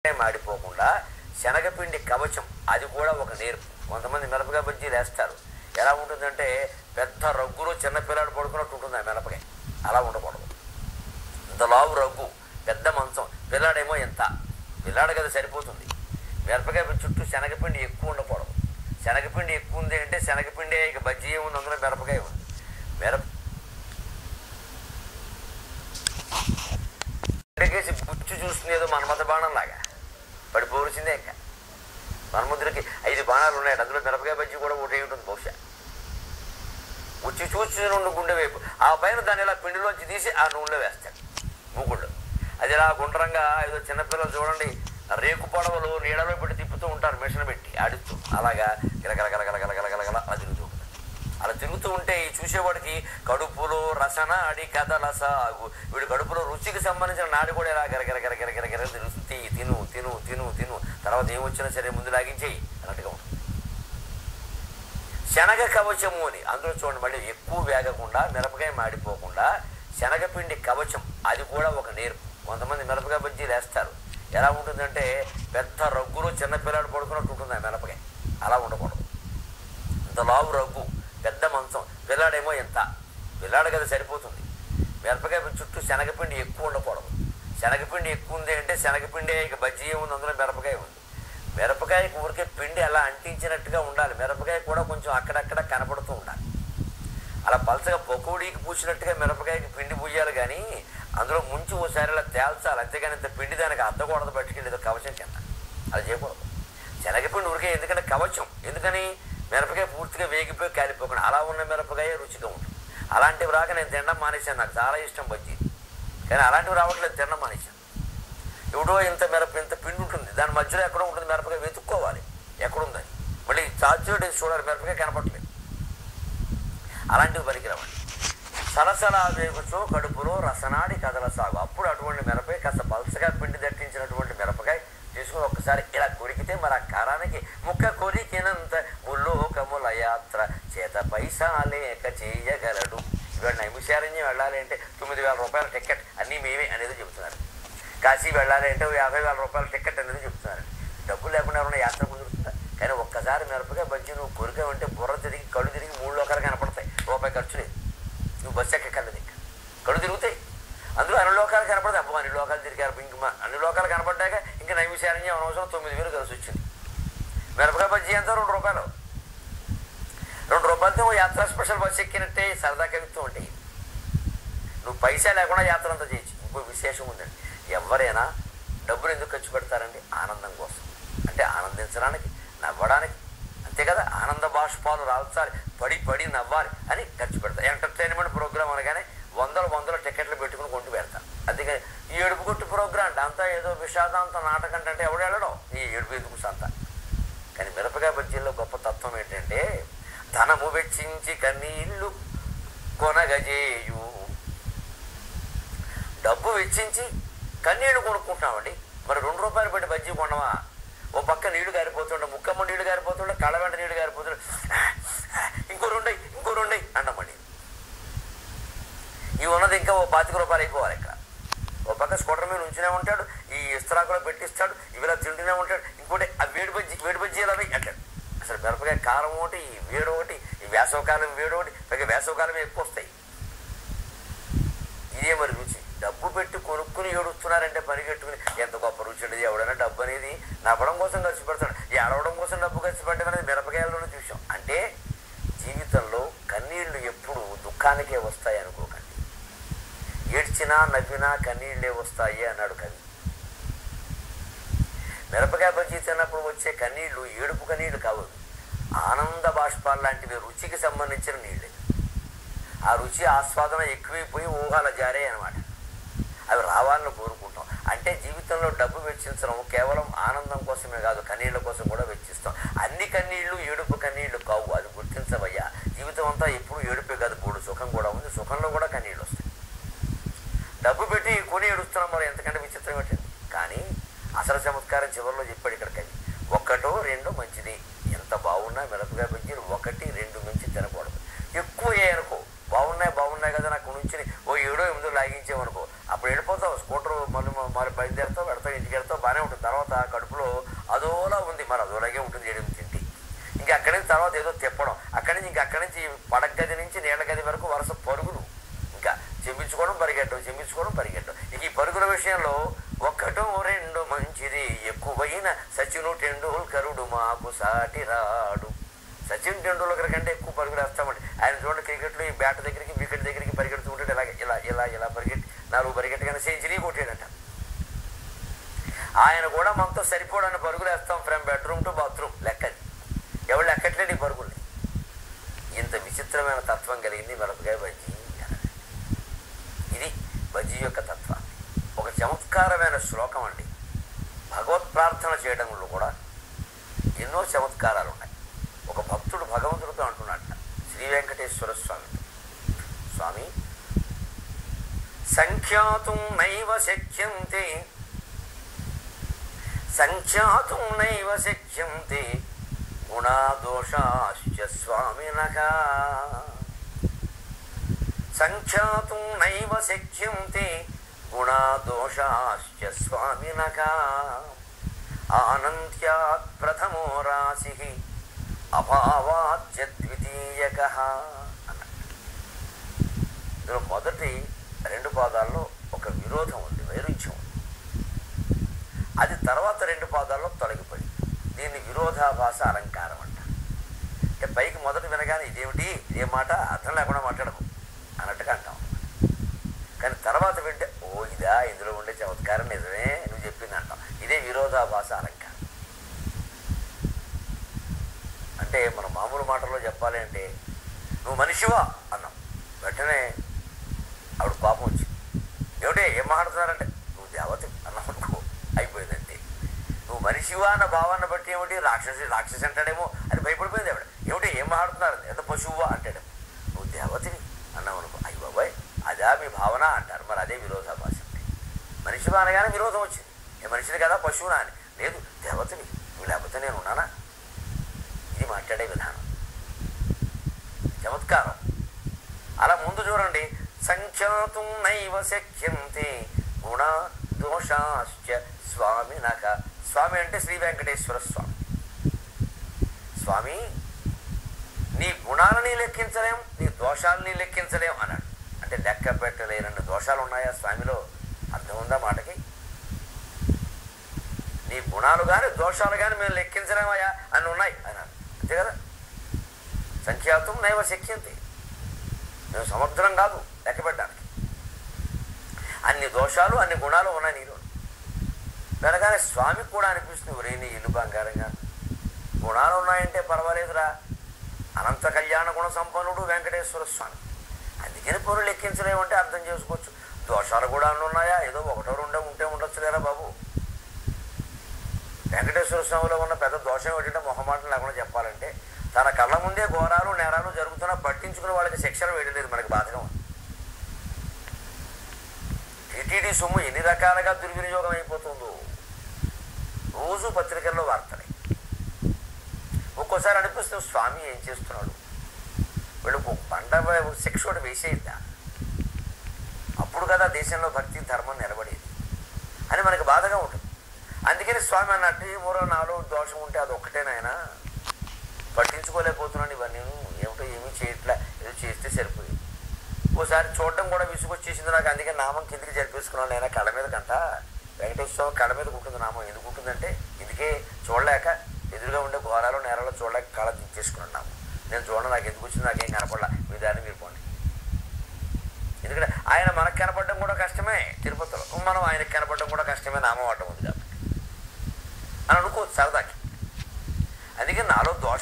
మాడిపోకుండా శనగపిండి కవచం, అది కూడా ఒక నేర్పు. కొంతమంది మిరపకాయ బజ్జీలు వేస్తారు, ఎలా ఉంటుందంటే పెద్ద రగ్గులో చిన్న పిల్లాడు పడుకున్నట్టు ఉంటుంది ఆ మిరపకాయ. అలా ఉండకూడదు. ఇంత లావు రగ్గు, పెద్ద మంచం, పిల్లాడేమో ఎంత, పిల్లాడు కదా సరిపోతుంది. మిరపకాయ చుట్టూ శనగపిండి ఎక్కువ ఉండకూడదు. శనగపిండి ఎక్కువ ఉంది అంటే శనగపిండి ఇక బజ్జీ ఏముంది, అందులో మిరపకాయ ఉంది. మిరపకేసి బుచ్చు చూస్తుంది ఏదో మన్మథ బాణం లాగా పడిపోవలసిందే. ఇంకా మన్మధుడికి 5 బాణాలు ఉన్నాయి, అందులో మిరపకాయ బజ్జీ కూడా ఒకటే ఉంటుంది బహుశా. ఉచ్చి చూసి నుండి గుండె వైపు ఆ పైన దాన్ని ఇలా పిండిలోంచి తీసి ఆ నూనెలో వేస్తాడు మూకుళ్ళు. అది ఇలా గుండ్రంగా ఏదో చిన్నపిల్లలు చూడండి రేకు పొడవలు నీడలో పెట్టి తిప్పుతూ ఉంటారు మిషన్ పెట్టి ఆడిస్తూ, అలాగా గిలగలగలగలగలగలగల అలా తిరుగుతూ ఉంటుంది. అలా తిరుగుతూ ఉంటే ఈ చూసేవాడికి కడుపులో రసన అడి కథల సాగు, వీడి కడుపులో రుచికి సంబంధించిన నాడి కూడా ఇలా గరగరగరగరగర తిరుగుతుంది. తిను తిను తిను తిను, తర్వాత ఏమొచ్చినా సరే ముందు లాగించేయి అన్నట్టుగా ఉంటుంది. శనగ కవచము అని అందులో చూడండి, మళ్ళీ ఎక్కువ వేగకుండా మిరపకాయ మాడిపోకుండా శనగపిండి కవచం, అది కూడా ఒక నేర్పు. కొంతమంది మిరపకాయ బజ్జీలు వేస్తారు, ఎలా ఉంటుందంటే పెద్ద రగ్గులో చిన్న పిల్లాడు పడుకున్నట్టు ఉంటుంది ఆ మిరపకాయ. అలా ఉండకూడదు. ఇంత లావు రగ్గు, పెద్ద మంచం, పిల్లాడేమో ఎంత, పిల్లాడు కదా సరిపోతుంది. మిరపకాయ చుట్టూ శనగపిండి ఎక్కువ ఉండకూడదు. శనగపిండి ఎక్కువ ఉంది అంటే శనగపిండి ఇక బజ్జీ ఏముంది, అందులో మిరపకాయ ఉంది. మిరపకాయకి ఊరికే పిండి అలా అంటించినట్టుగా ఉండాలి. మిరపకాయ కూడా కొంచెం అక్కడక్కడ కనపడుతూ ఉండాలి. అలా పలచగా పకోడీకి పూసినట్టుగా మిరపకాయకి పిండి పూయాలి, కానీ అందులో ముంచి ఓసారి అలా తేల్చాలి. అంతేగాని ఇంత పిండి దానికి అద్దకూడదు, పట్టుకెళ్ళి ఏదో కవచం కింద అలా చేయకూడదు. శనగపిండి ఊరికే ఎందుకంటే కవచం, ఎందుకని మిరపకాయ పూర్తిగా వేగిపోయి కాలిపోకుండా అలా ఉన్న మిరపకాయ రుచిగా ఉంటుంది. అలాంటివి రాక నేను తినడం మానేశాను, నాకు చాలా ఇష్టం బజ్జీ, కానీ అలాంటివి రావట్లేదు, తినడం మానేశాను. ఎవడో ఇంత పిండి ఉంటుంది, దాని మధ్యలో ఎక్కడో ఉంటుంది మిరపకాయ, వెతుక్కోవాలి ఎక్కడుందని, మళ్ళీ చార్జీలో చూడాలి, మిరపకాయ కనపడలేదు. అలాంటివి పనికిరావండి. సలసలా వేగుచో కడుపులో రసనాడి కథల సాగు, అప్పుడు అటువంటి మిరపకాయ కాస్త పలసగా పిండి దట్టించినటువంటి మిరపకాయ తీసుకుని ఒక్కసారి ఇలా కొరికితే మరి ఆ కారానికి ముక్క కొరికినంత ముల్లోకముల యాత్ర చేత పైసా లేక చేయగలడు. ఇవాళ నైమిషారణ్యం వెళ్ళాలి అంటే 9,000 రూపాయల టికెట్, అన్నీ మేమే అనేది చెబుతున్నారు. కాశీ వెళ్ళాలి అంటే 50,000 రూపాయల టికెట్ అనేది చెప్తున్నారు. డబ్బు లేకుండా ఎవరైనా యాత్ర కుదురుతుందా? కానీ ఒక్కసారి మిరపకాయ బజ్జీ నువ్వు కొరికావంటే బుర్ర తిరిగి కళ్ళు తిరిగి 3 లోకాలు కనపడతాయి. రూపాయి ఖర్చు లేదు, నువ్వు బస్సు ఎక్కర్లేదు, ఇంకా కళ్ళు తిరుగుతాయి. అందులో అన్ని లోకాలు కనపడతాయి. అబ్బో అన్ని లోకాలు తిరిగారు, ఇంక అన్ని లోకాలు కనపడ్డాక ఇంకా నైమిషారణ్యం అనవసరం 9,000 కలిసి వచ్చింది. మిరపకాయ బజ్జీ ఎంత? 2 రూపాయలు. 2 రూపాయలతో యాత్ర స్పెషల్ బస్సు ఎక్కినట్టే సరదా కవిత్వం ఉంటాయి. నువ్వు పైసా లేకుండా యాత్ర అంతా చేయొచ్చు. ఇంకో విశేషం ఉందండి, ఎవరైనా డబ్బులు ఎందుకు ఖర్చు పెడతారండి? ఆనందం కోసం, అంటే ఆనందించడానికి, నవ్వడానికి, అంతే కదా. ఆనంద బాష్పాలు రాల్చాలి, పడి పడి నవ్వాలి అని ఖర్చు పెడతారు. ఎంటర్టైన్మెంట్ ప్రోగ్రామ్ అనగానే వందల టికెట్లు పెట్టుకుని కొంటూ పెడతారు. అందుకని ఈ ఏడుపు కొట్టు ప్రోగ్రాం అంతా ఏదో విషాదాంత నాటకం అంటే ఎవడు వెళ్ళడం, ఈ ఏడుపు ఎందుకు సంత. కానీ మిరపకాయ బజ్జీల్లో గొప్ప తత్వం ఏంటంటే ధనము వెచ్చించి కన్నీళ్ళు కొనగజేయు. డబ్బు వెచ్చించి కన్నీళ్లు కొనుక్కుంటున్నామండి. మరి 2 రూపాయలు పెట్టి బజ్జీ కొనవా? ఓ పక్క నీళ్లు గారిపోతుండే, ముక్కమ్మ నీళ్లు గారిపోతుండే, కళ్ళ వెంట నీళ్లు గారిపోతుండే, ఇంకో 2 అండమండి. ఇవి ఉన్నది ఇంకా ఓ 25 రూపాయలు అయిపోవాలి. ఇక్కడ ఓ పక్క స్కూటర్ మీద ఉంచునే ఉంటాడు, ఈ ఇస్తరాకులో పెట్టిస్తాడు, ఇవిలా తింటూనే ఉంటాడు. ఇంకోటి ఆ వేడి బజ్జీ ఎలా అంటాడు. అసలు మిరపకాయ కారం ఒకటి, ఈ వేడి ఒకటి, ఈ వేసవకాలం వేడి ఒకటి, పైగా వేసవకాలమే ఎక్కువ వస్తాయి. ఇదే మరి రుచి. డబ్బు పెట్టి కొనుక్కుని ఏడుస్తున్నారంటే పరిగెట్టుకుని, ఎంత గొప్ప రుచి ఉండేది. ఎవడైనా డబ్బు అనేది నవ్వడం కోసం ఖర్చు పెడతాడు, ఏడవడం కోసం డబ్బు ఖర్చు పెట్టడం అనేది మిరపకాయల్లోనే చూసాం. అంటే జీవితంలో కన్నీళ్లు ఎప్పుడు దుఃఖానికే వస్తాయి అనుకోకండి. ఏడ్చినా నవ్వినా కన్నీళ్లే వస్తాయి అన్నాడు కవి. మిరపకాయ బజ్జీ తిన్నప్పుడు వచ్చే కన్నీళ్లు ఏడుపు కన్నీళ్లు కావు, ఆనంద బాష్పాలు లాంటివి, రుచికి సంబంధించిన నీళ్ళే. ఆ రుచి ఆస్వాదన ఎక్కువైపోయి ఊహాల జారే అనమాట. అవి రావాలని కోరుకుంటాం. అంటే జీవితంలో డబ్బు వెచ్చించడం కేవలం ఆనందం కోసమే కాదు, కన్నీళ్ల కోసం కూడా వెచ్చిస్తాం. అన్ని కన్నీళ్లు ఏడుపు కన్నీళ్లు కావు, అది గుర్తించవయ్యా. జీవితం అంతా ఎప్పుడు ఏడుపే కాదు, బోడు సుఖం కూడా ఉంది, సుఖంలో కూడా కన్నీళ్ళు వస్తాయి. డబ్బు పెట్టి కొని ఏడుస్తున్నాం, మరి ఎంతకంటే విచిత్రం పెట్టండి. కానీ అసలు చమత్కారం చివరిలో చెప్పాడు ఇక్కడ కవి. 1, 2 మంచిది. ఎంత బాగున్నా మిరపకాయ బజ్జీలు 1, 2 మించి తినకూడదు. ఎక్కువ అనుకో, బాగున్నాయి కదా నాకు నుంచి ఓ 7, 8 లాగించేవనుకో, అప్పుడు వెళ్ళిపోతావు. స్కూటర్ మళ్ళీ బయలుదేరుతావు, వెడతావు, ఇంటికి వెళ్తావు, బాగానే ఉంటుంది. తర్వాత తర్వాత కడుపులో అదోలా ఉంది, మరి అదోలాగే ఉంటుంది 8 తిండి. ఇంకా అక్కడి నుంచి తర్వాత ఏదో తిప్పడం, అక్కడి నుంచి అక్కడి నుంచి పడక గది నుంచి నీళ్ళ గది వరకు వరుస పరుగులు, ఇంకా చెంపించుకోవడం పరిగెట్టడం. ఇక ఈ పరుగుల విషయంలో 1 2 మంచిది, ఎక్కువైన సచిన్ టెండూల్కరుడు మాకు సాటి రాడు. సచిన్ టెండూల్కర్ కంటే ఎక్కువ పరుగులు వేస్తామండి. ఆయన చూడండి క్రికెట్లో ఈ బ్యాట్ దగ్గరికి వికెట్ దగ్గరికి పరిగెడుతూ ఉంటాడు. ఇలా పరిగెట్టి 4 పరిగెట్టగానే సెంచరీ కొట్టాడట. ఆయన కూడా మనతో సరిపోడని పరుగులు వేస్తాం, ఫ్రమ్ బెడ్రూమ్ టు బాత్రూమ్ లెక్కది. ఎవరు లెక్కట్లేడు ఈ పరుగుల్ని. ఇంత విచిత్రమైన తత్వం కలిగింది మిరపకాయ బజ్జీ. ఇది బజ్జీ యొక్క తత్వం. ఒక చమత్కారమైన శ్లోకం అండి. భగవత్ ప్రార్థన చేయడంలో కూడా ఎన్నో చమత్కారాలు ఉన్నాయి. ఒక భక్తుడు భగవంతుడితో అంటున్నట్ట, శ్రీ వెంకటేశ్వర స్వామితో, స్వామి సంఖ్యాతుం నైవ శక్యంతే గుణాదోషాశ్చ స్వామినః. సంఖ్యాతుం నైవ శక్యంతే గుణాదోషాశ్చ స్వామినః. ఆనంత్యాత్ ప్రథమో రాశిః అభావాచ్చ ద్వితీయకః. ఇందులో మొదటి 2 పాదాల్లో ఒక విరోధం ఉంది, వైరుధ్యం ఉంది. అది తర్వాత 2 పాదాల్లో తొలగిపోయింది. దీన్ని విరోధాభాస అలంకారం అంట. అంటే పైకి మొదటి వినగానే ఇదేమిటి, ఇదే మాట, అర్థం లేకుండా మాట్లాడము అన్నట్టుగా అంటాం. కానీ తర్వాత వింటే ఓ ఇదా, ఇందులో ఉండే చమత్కారం నిజమే, నువ్వు చెప్పింది అంటాం. ఇదే విరోధాభాస అలంకారం. అంటే మన మామూలు మాటల్లో చెప్పాలి అంటే, నువ్వు మనిషివా అన్నాం, వెంటనే ఆవిడ కోపం వచ్చింది. ఏమిటే ఏం మాట్లాడుతున్నారంటే, నువ్వు దేవత అన్నావు అనుకో, అయిపోయిందంటే. నువ్వు మనిషివా అన్న భావాన్ని బట్టి ఏమిటి, రాక్షసి అంటాడేమో అని భయపడిపోయింది ఆవిడ. ఏమిటి ఏం మాట్లాడుతున్నారు, ఎంత పశువువా అంటాడు. నువ్వు దేవతని అన్నావు అనుకో, అయ్యి బాబాయ్ అదా మీ భావన అంటారు. మరి అదే విరోధాభాష. మనిషివా అనగానే విరోధం వచ్చింది. ఏ మనిషిని కదా పశువునా అని. లేదు దేవతని, నువ్వు లేకపోతే నేను ఉన్నానా. ఇది మాట్లాడే విధానం, చమత్కారం. అలా ముందు చూడండి, సంఖ్యాతుం నైవ శక్యంతే గుణ దోషాశ్చ స్వామినః. స్వామి అంటే శ్రీ వెంకటేశ్వర స్వామి. స్వామి నీ గుణాలని లెక్కించలేం, నీ దోషాలని లెక్కించలేం అన్నాడు. అంటే లెక్క పెట్టలేనన్ని దోషాలు ఉన్నాయా స్వామిలో? అర్థం ఉందా మాటకి? నీ గుణాలు కానీ దోషాలు కానీ మేము లెక్కించలేమయ్యా అని ఉన్నాయి అన్నాడు. అంతే కదా. సంఖ్యాతం నైవ శక్యంతే, మేము సమర్థనం కాదు లెక్క పెట్టడానికి. అన్ని దోషాలు అన్ని గుణాలు ఉన్నాయి నీలో. వెనగానే స్వామికి కూడా అనిపిస్తుంది, ఒరే నీ ఇల్లు బంగారంగా, గుణాలు ఉన్నాయంటే పర్వాలేదురా, అనంత కళ్యాణ గుణ సంపన్నుడు వెంకటేశ్వర స్వామి. అందుకని పొరులు లెక్కించలేమంటే అర్థం చేసుకోవచ్చు. దోషాలు కూడా అన్నీ ఉన్నాయా, ఏదో 1 2 ఉంటే ఉండొచ్చులేరా బాబు. వెంకటేశ్వర స్వామిలో ఉన్న పెద్ద దోషం ఏంటంటే, మొహమాటం లేకుండా చెప్పాలంటే, తన కళ్ళ ముందే ఘోరాలు నేరాలు జరుగుతున్నా పట్టించుకునే వాళ్ళకి శిక్షణ వేయలేదు. మనకి బాధకం. టీటీడీ సొమ్ము ఎన్ని రకాలుగా దుర్వినియోగం అయిపోతుందో రోజు పత్రికల్లో వార్తలే. ఒక్కోసారి అనిపిస్తుంది, స్వామి ఏం చేస్తున్నాడు, వీళ్ళు పంట శిక్ష కూడా వేసేద్దా, అప్పుడు కదా దేశంలో భక్తి ధర్మం నిలబడేది అని మనకి బాధగా ఉంటుంది. అందుకని స్వామి అన్నట్టు మూరో 4 దోషం ఉంటే అది ఒక్కటేనాయనా, పట్టించుకోలేకపోతున్నాను ఇవన్నీ, ఏమిటో ఏమీ చేయట్లా, ఏదో చేస్తే సరిపోయింది. ఓసారి చూడటం కూడా విసుగొచ్చేసింది నాకు. అందుకే నామం కిందికి జరిపేసుకున్నాను. నేను కళ్ళ మీద కంట వెంకటేశ్వర స్వామి కళ్ళ మీద ఉంటుంది నామం. ఎందుకు ఉంటుందంటే, ఇందుకే చూడలేక, ఎదురుగా ఉండే ఘోరాలు నేరాలు చూడలేక కళ దించేసుకున్నాను నామం. నేను చూడడం నాకు ఎందుకు వచ్చింది, నాకేం కనపడలా, మీ దాన్ని మీరు పోండి. ఎందుకంటే ఆయన మనకు కనపడడం కూడా కష్టమే తిరుపతిలో, మనం ఆయనకు కనపడడం కూడా కష్టమే నామం ఆడటం ఉంది కాబట్టి అని అనుకోవచ్చు సరదాకి. అందుకే నాలో దోషం